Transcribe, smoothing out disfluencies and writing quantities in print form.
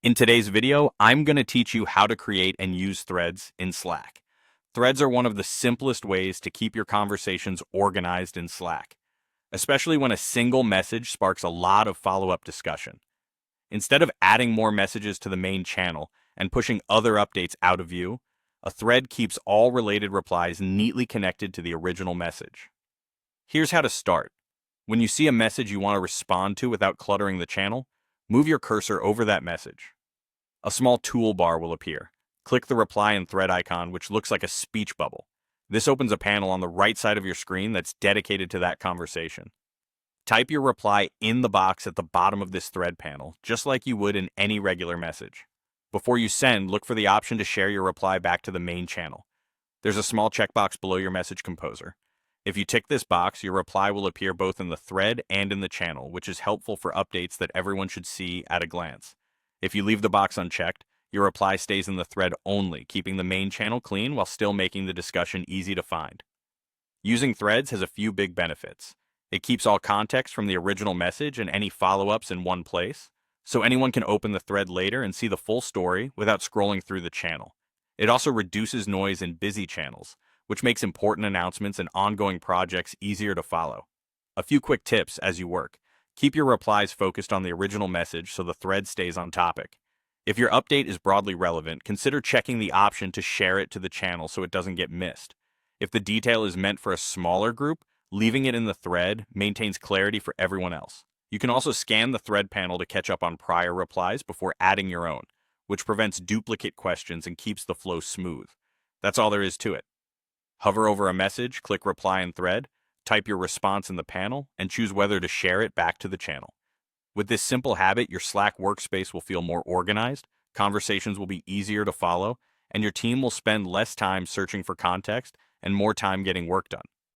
In today's video, I'm going to teach you how to create and use threads in Slack. Threads are one of the simplest ways to keep your conversations organized in Slack, especially when a single message sparks a lot of follow-up discussion. Instead of adding more messages to the main channel and pushing other updates out of view, a thread keeps all related replies neatly connected to the original message. Here's how to start. When you see a message you want to respond to without cluttering the channel, move your cursor over that message. A small toolbar will appear. Click the reply and thread icon, which looks like a speech bubble. This opens a panel on the right side of your screen that's dedicated to that conversation. Type your reply in the box at the bottom of this thread panel, just like you would in any regular message. Before you send, look for the option to share your reply back to the main channel. There's a small checkbox below your message composer. If you tick this box, your reply will appear both in the thread and in the channel, which is helpful for updates that everyone should see at a glance. If you leave the box unchecked, your reply stays in the thread only, keeping the main channel clean while still making the discussion easy to find. Using threads has a few big benefits. It keeps all context from the original message and any follow-ups in one place, so anyone can open the thread later and see the full story without scrolling through the channel. It also reduces noise in busy channels, which makes important announcements and ongoing projects easier to follow. A few quick tips as you work. Keep your replies focused on the original message so the thread stays on topic. If your update is broadly relevant, consider checking the option to share it to the channel so it doesn't get missed. If the detail is meant for a smaller group, leaving it in the thread maintains clarity for everyone else. You can also scan the thread panel to catch up on prior replies before adding your own, which prevents duplicate questions and keeps the flow smooth. That's all there is to it. Hover over a message, click Reply in Thread, type your response in the panel, and choose whether to share it back to the channel. With this simple habit, your Slack workspace will feel more organized, conversations will be easier to follow, and your team will spend less time searching for context and more time getting work done.